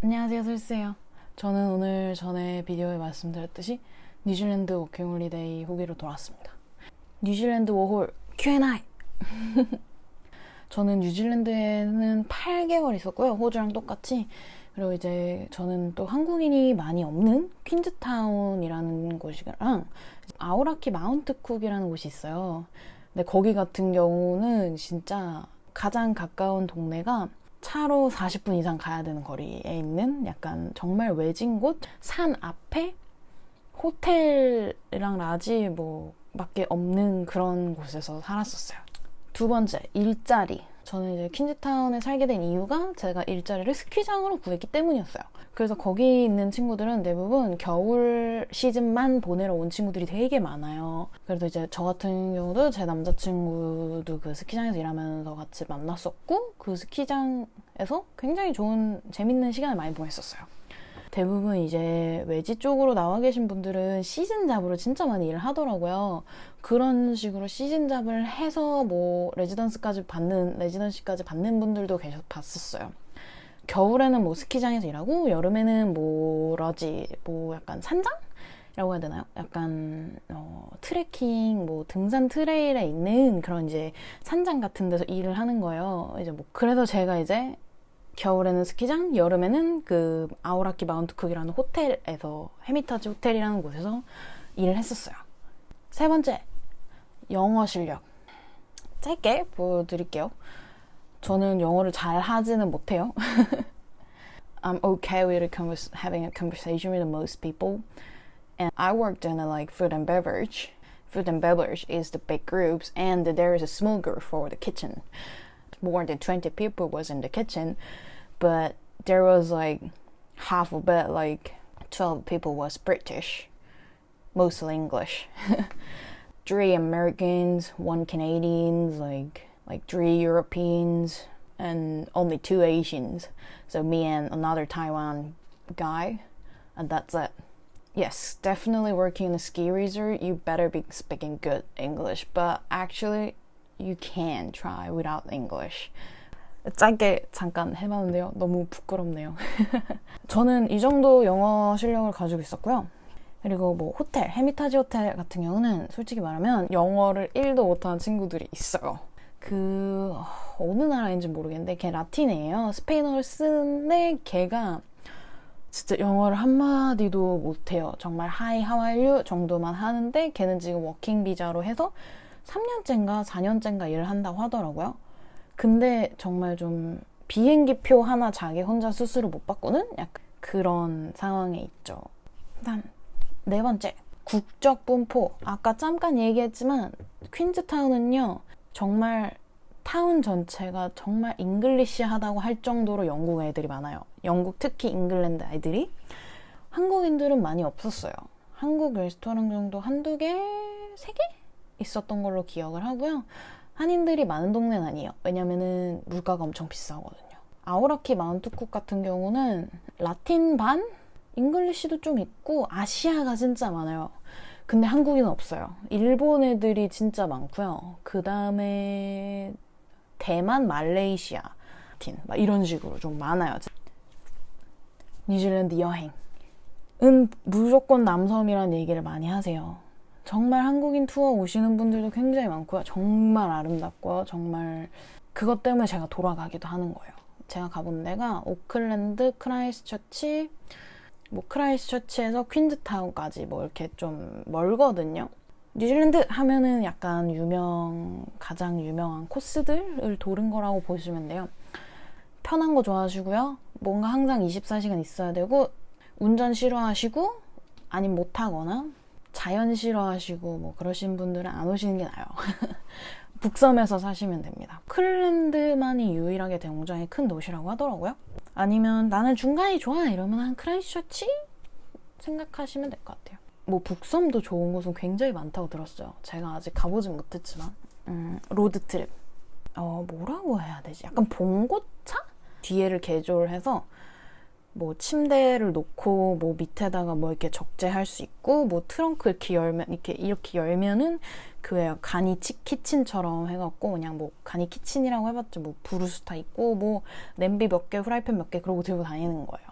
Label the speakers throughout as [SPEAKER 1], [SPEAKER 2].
[SPEAKER 1] 안녕하세요, 솔스예요. 저는 오늘 전에 비디오에 말씀드렸듯이 뉴질랜드 워킹홀리데이 후기로 돌아왔습니다. 뉴질랜드 워홀 Q&A! 저는 뉴질랜드에는 8개월 있었고요. 호주랑 똑같이. 그리고 이제 저는 또 한국인이 많이 없는 퀸즈타운이라는 곳이랑 아우라키 마운트 쿡이라는 곳이 있어요. 근데 거기 같은 경우는 진짜 가장 가까운 동네가 차로 40분 이상 가야 되는 거리에 있는 약간 정말 외진 곳, 산 앞에 호텔이랑 라지 밖에 없는 그런 곳에서 살았었어요. 두 번째, 일자리. 저는 이제 퀸즈타운에 살게 된 이유가 제가 일자리를 스키장으로 구했기 때문이었어요. 그래서 거기 있는 친구들은 대부분 겨울 시즌만 보내러 온 친구들이 되게 많아요. 그래도 이제 저 같은 경우도 제 남자친구도 그 스키장에서 일하면서 같이 만났었고, 그 스키장에서 굉장히 좋은 재밌는 시간을 많이 보냈었어요. 대부분 이제 외지 쪽으로 나와 계신 분들은 시즌 잡으로 진짜 많이 일을 하더라고요. 그런 식으로 시즌 잡을 해서 레지던시까지 받는 분들도 봤었어요. 겨울에는 스키장에서 일하고, 여름에는 러지, 약간 산장이라고 해야 되나요? 약간 트레킹, 등산 트레일에 있는 그런 이제 산장 같은 데서 일을 하는 거예요. 이제 그래서 제가 이제 겨울에는 스키장, 여름에는 그 아우라키 마운트 쿡이라는 호텔에서, 헤미타지 호텔이라는 곳에서 일을 했었어요. 세 번째, 영어 실력. 짧게 보여드릴게요. 저는 영어를 잘 하지는 못해요. I'm okay with having a conversation with most people. And I worked in food and beverage. Food and beverage is the big groups, and there is a small group for the kitchen. More than 20 people was in the kitchen, but there was half of it, 12 people was British, mostly English. 3 Americans, 1 Canadians, like 3 Europeans, and only 2 Asians. So me and another Taiwan guy, and that's it. Yes, definitely working in a ski resort, you better be speaking good English, but actually you can try without English. 짧게 잠깐 해봤는데요. 너무 부끄럽네요. 저는 이 정도 영어 실력을 가지고 있었고요. 그리고 호텔, 헤미타지 호텔 같은 경우는 솔직히 말하면 영어를 1도 못하는 친구들이 있어요. 어느 나라인지 모르겠는데 걔 라틴이에요. 스페인어를 쓰는데 걔가 진짜 영어를 한마디도 못해요. 정말 Hi, how are you 정도만 하는데 걔는 지금 워킹 비자로 해서 3년째인가 4년째인가 일을 한다고 하더라고요. 근데 정말 좀 비행기표 하나 자기 혼자 스스로 못 바꾸는 약간 그런 상황에 있죠. 일단 네 번째, 국적 분포. 아까 잠깐 얘기했지만 퀸즈타운은요, 정말 타운 전체가 정말 잉글리시하다고 할 정도로 영국 애들이 많아요. 영국, 특히 잉글랜드 애들이. 한국인들은 많이 없었어요. 한국 레스토랑 정도 한두 개, 세 개 있었던 걸로 기억을 하고요. 한인들이 많은 동네는 아니에요. 왜냐면은 물가가 엄청 비싸거든요. 아우라키 마운트쿡 같은 경우는 라틴 반? 잉글리시도 좀 있고 아시아가 진짜 많아요. 근데 한국인은 없어요. 일본 애들이 진짜 많고요. 그 다음에 대만, 말레이시아, 라틴 이런 식으로 좀 많아요. 뉴질랜드 여행은 무조건 남섬이라는 얘기를 많이 하세요. 정말 한국인 투어 오시는 분들도 굉장히 많고요. 정말 아름답고요. 정말 그것 때문에 제가 돌아가기도 하는 거예요. 제가 가본 데가 오클랜드, 크라이스트처치, 크라이스트처치에서 퀸즈타운까지 이렇게 좀 멀거든요. 뉴질랜드 하면은 약간 가장 유명한 코스들을 도는 거라고 보시면 돼요. 편한 거 좋아하시고요. 뭔가 항상 24시간 있어야 되고, 운전 싫어하시고, 아니면 못하거나, 자연 싫어하시고 그러신 분들은 안 오시는 게 나아요. 북섬에서 사시면 됩니다. 오클랜드만이 유일하게 굉장히 큰 도시라고 하더라고요. 아니면 나는 중간이 좋아 이러면 한 크라이스트처치 생각하시면 될 것 같아요. 북섬도 좋은 곳은 굉장히 많다고 들었어요. 제가 아직 가보진 못했지만 로드트립 뭐라고 해야 되지? 약간 봉고차? 뒤에를 개조를 해서 침대를 놓고 밑에다가 이렇게 적재할 수 있고 트렁크 이렇게 열면은 간이 키친처럼 해갖고 그냥 간이 키친이라고 해봤자 브루스타 있고 냄비 몇 개, 후라이팬 몇 개 그러고 들고 다니는 거예요.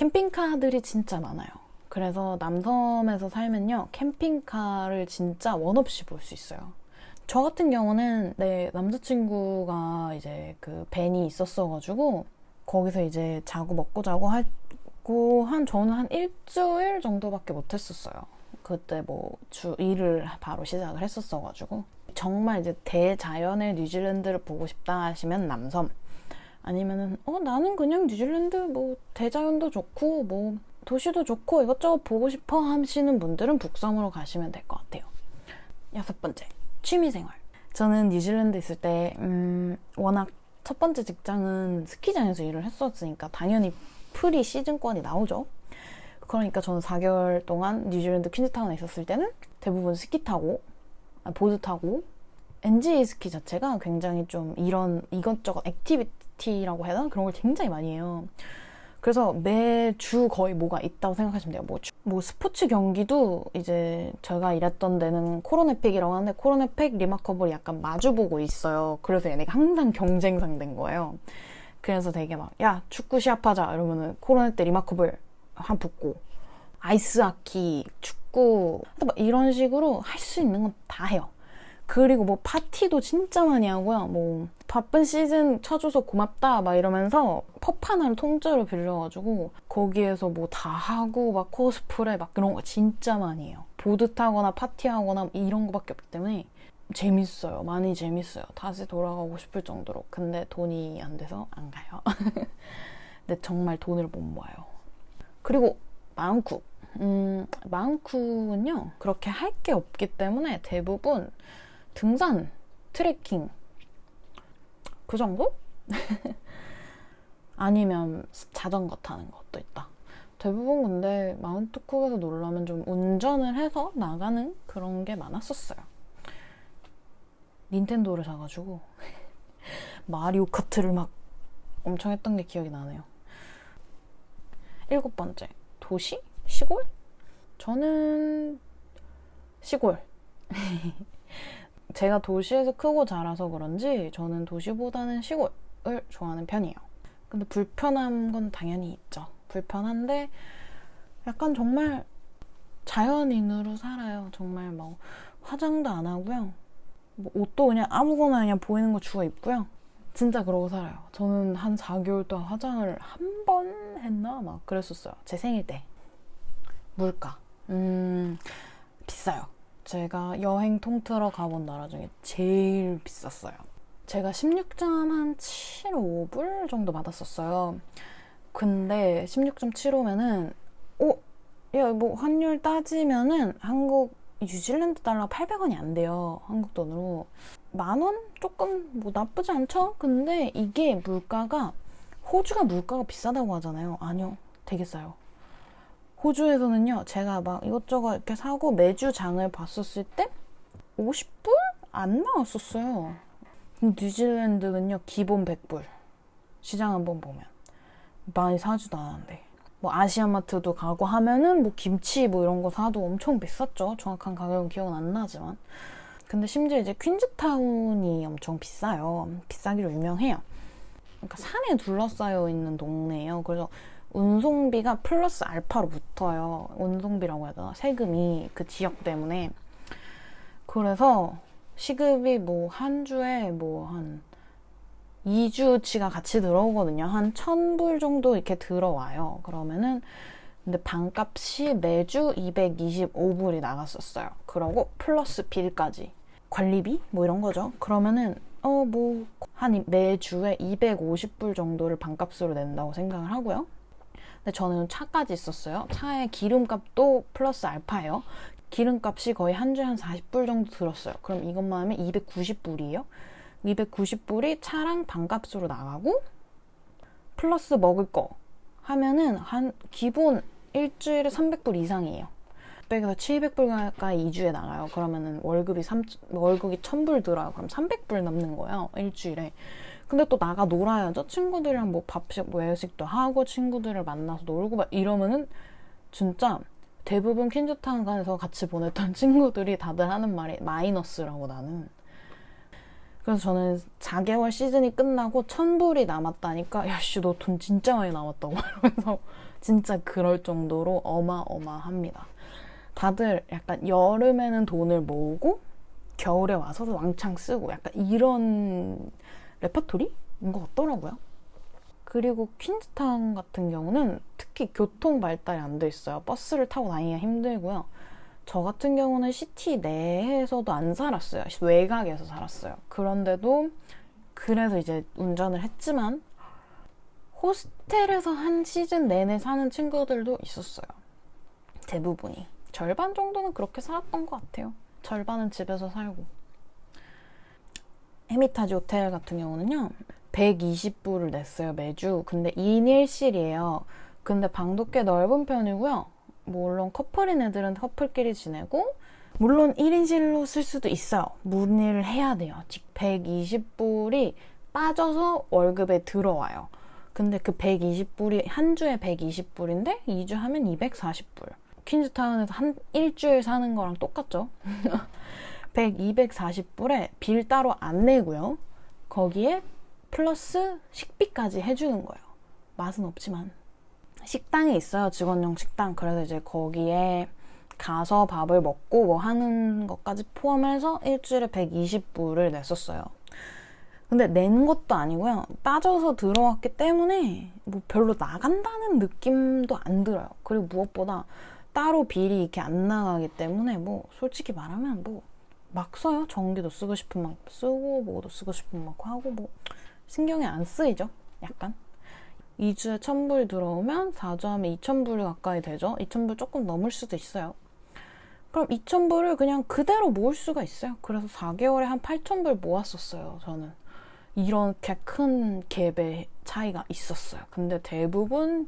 [SPEAKER 1] 캠핑카들이 진짜 많아요. 그래서 남섬에서 살면요, 캠핑카를 진짜 원 없이 볼 수 있어요. 저 같은 경우는 내 남자친구가 이제 그 밴이 있었어가지고 거기서 이제 자고 먹고 자고 하고 저는 한 일주일 정도밖에 못했었어요. 그때 뭐 일을 바로 시작을 했었어가지고. 정말 이제 대자연의 뉴질랜드를 보고 싶다 하시면 남섬, 아니면은 나는 그냥 뉴질랜드 뭐 대자연도 좋고 뭐 도시도 좋고 이것저것 보고 싶어 하시는 분들은 북섬으로 가시면 될 것 같아요. 6번째, 취미생활. 저는 뉴질랜드 있을 때 워낙 첫 번째 직장은 스키장에서 일을 했었으니까 당연히 프리 시즌권이 나오죠. 그러니까 저는 4개월 동안 뉴질랜드 퀸즈타운에 있었을 때는 대부분 스키 타고 보드 타고, NG 스키 자체가 굉장히 좀 이런 이것저것 액티비티라고 해야 되나? 그런 걸 굉장히 많이 해요. 그래서 매주 거의 뭐가 있다고 생각하시면 돼요. 뭐 스포츠 경기도 이제 제가 일했던 데는 코로네픽이라고 하는데 코로네픽, 리마커블이 약간 마주보고 있어요. 그래서 얘네가 항상 경쟁 상대인 거예요. 그래서 되게 막 야 축구 시합하자 이러면은 코로네때 리마커블 한 붙고, 아이스하키, 축구 막 이런 식으로 할 수 있는 건 다 해요. 그리고 뭐 파티도 진짜 많이 하고요. 뭐 바쁜 시즌 쳐줘서 고맙다 막 이러면서 펍 하나를 통째로 빌려가지고 거기에서 뭐 다 하고 막 코스프레 막 그런 거 진짜 많이 해요. 보드 타거나 파티하거나 이런 거밖에 없기 때문에 재밌어요. 많이 재밌어요. 다시 돌아가고 싶을 정도로. 근데 돈이 안 돼서 안 가요. 근데 정말 돈을 못 모아요. 그리고 마운쿡. 마운쿡은요 그렇게 할 게 없기 때문에 대부분 등산, 트레킹 그 정도? 아니면 자전거 타는 것도 있다. 대부분 근데 마운트쿡에서 놀려면 좀 운전을 해서 나가는 그런 게 많았었어요. 닌텐도를 사가지고 마리오 카트를 막 엄청 했던 게 기억이 나네요. 7번째, 도시? 시골? 저는 시골. 제가 도시에서 크고 자라서 그런지 저는 도시보다는 시골을 좋아하는 편이에요. 근데 불편한 건 당연히 있죠. 불편한데 약간 정말 자연인으로 살아요. 정말 뭐 화장도 안 하고요. 뭐 옷도 그냥 아무거나 그냥 보이는 거 주워 입고요. 진짜 그러고 살아요. 저는 한 4개월 동안 화장을 한 번 했나? 막 그랬었어요. 제 생일 때. 물가. 비싸요. 제가 여행 통틀어 가본 나라 중에 제일 비쌌어요. 제가 16점 한 7~5불 정도 받았었어요. 근데 16.75면은 야, 뭐 환율 따지면은 뉴질랜드 달러 800원이 안 돼요. 한국 돈으로. 10,000원? 조금 뭐 나쁘지 않죠? 근데 이게 물가가, 호주가 물가가 비싸다고 하잖아요. 아니요. 되게 싸요. 호주에서는요, 제가 막 이것저것 이렇게 사고 매주 장을 봤었을 때 50불? 안 나왔었어요. 뉴질랜드는요, 기본 100불. 시장 한번 보면. 많이 사지도 않았는데. 뭐 아시아마트도 가고 하면은 뭐 김치 뭐 이런 거 사도 엄청 비쌌죠. 정확한 가격은 기억은 안 나지만. 근데 심지어 이제 퀸즈타운이 엄청 비싸요. 비싸기로 유명해요. 그러니까 산에 둘러싸여 있는 동네예요. 그래서 운송비가 플러스 알파로 붙어요. 운송비라고 해야 되나? 세금이 그 지역 때문에. 그래서 시급이 뭐 한 주에 뭐 한 2주치가 같이 들어오거든요. 한 1,000불 정도 이렇게 들어와요. 그러면은 근데 방값이 매주 225불이 나갔었어요. 그러고 플러스 빌까지. 관리비? 뭐 이런 거죠. 그러면은 뭐 한 매주에 250불 정도를 방값으로 낸다고 생각을 하고요. 근데 저는 차까지 있었어요. 차에 기름값도 플러스 알파예요. 기름값이 거의 한 주에 한 40불 정도 들었어요. 그럼 이것만 하면 290불이에요. 290불이 차랑 방값으로 나가고 플러스 먹을 거 하면은 한 기본 일주일에 300불 이상이에요. 600에서 700불 가까이 2주에 나가요. 그러면은 월급이 1,000불 들어요. 그럼 300불 남는 거예요. 일주일에. 근데 또 나가 놀아야죠. 친구들이랑 뭐 밥식, 뭐 외식도 하고 친구들을 만나서 놀고 막 이러면은 진짜 대부분 퀸즈타운 가서 같이 보냈던 친구들이 다들 하는 말이 마이너스라고 나는. 그래서 저는 4개월 시즌이 끝나고 1,000불이 남았다니까 야씨 너 돈 진짜 많이 남았다고 이러면서 진짜 그럴 정도로 어마어마합니다. 다들 약간 여름에는 돈을 모으고 겨울에 와서 왕창 쓰고 약간 이런 레퍼토리인 것 같더라고요. 그리고 퀸즈타운 같은 경우는 특히 교통 발달이 안 돼 있어요. 버스를 타고 다니기가 힘들고요. 저 같은 경우는 시티 내에서도 안 살았어요. 외곽에서 살았어요. 그런데도 그래서 이제 운전을 했지만 호스텔에서 한 시즌 내내 사는 친구들도 있었어요. 대부분이. 절반 정도는 그렇게 살았던 것 같아요. 절반은 집에서 살고. 헤미타지 호텔 같은 경우는요. 120불을 냈어요. 매주. 근데 2인 1실이에요. 근데 방도 꽤 넓은 편이고요. 물론 커플인 애들은 커플끼리 지내고 물론 1인실로 쓸 수도 있어요. 문의를 해야 돼요. 즉 120불이 빠져서 월급에 들어와요. 근데 그 120불이 한 주에 120불인데 2주 하면 240불. 퀸즈타운에서 한 일주일 사는 거랑 똑같죠. 240불에 빌 따로 안 내고요. 거기에 플러스 식비까지 해주는 거예요. 맛은 없지만. 식당이 있어요. 직원용 식당. 그래서 이제 거기에 가서 밥을 먹고 뭐 하는 것까지 포함해서 일주일에 120불을 냈었어요. 근데 낸 것도 아니고요. 빠져서 들어왔기 때문에 뭐 별로 나간다는 느낌도 안 들어요. 그리고 무엇보다 따로 빌이 이렇게 안 나가기 때문에 뭐 솔직히 말하면 뭐 막 써요. 전기도 쓰고 싶은 만큼 쓰고 뭐도 쓰고 싶은 만큼 하고 뭐 신경이 안 쓰이죠. 약간. 2주에 1,000불 들어오면 4주 하면 2,000불 가까이 되죠. 2,000불 조금 넘을 수도 있어요. 그럼 2,000불을 그냥 그대로 모을 수가 있어요. 그래서 4개월에 한 8,000불 모았었어요. 저는. 이렇게 큰 갭의 차이가 있었어요. 근데 대부분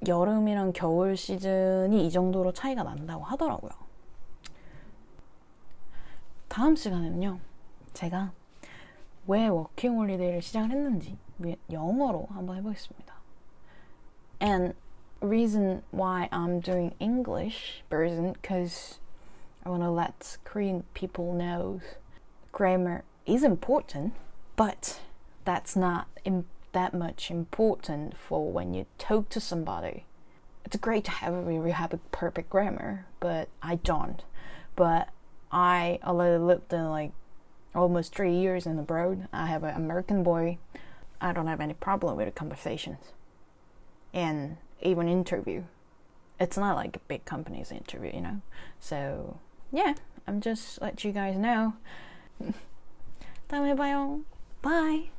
[SPEAKER 1] 여름이랑 겨울 시즌이 이 정도로 차이가 난다고 하더라고요. 다음 시간에는요. 제가 왜 워킹홀리데이를 시작을 했는지 영어로 한번 해보겠습니다. And reason why I'm doing English version because I want to let Korean people know grammar is important, but that's not that much important for when you talk to somebody. It's great to have a perfect grammar, but I don't. But I already lived in like almost 3 years in abroad. I have an American boy. I don't have any problem with the conversations. And even interview. It's not like a big company's interview, you know? So, yeah, I'm just let you guys know. 다음에 봐요. Bye!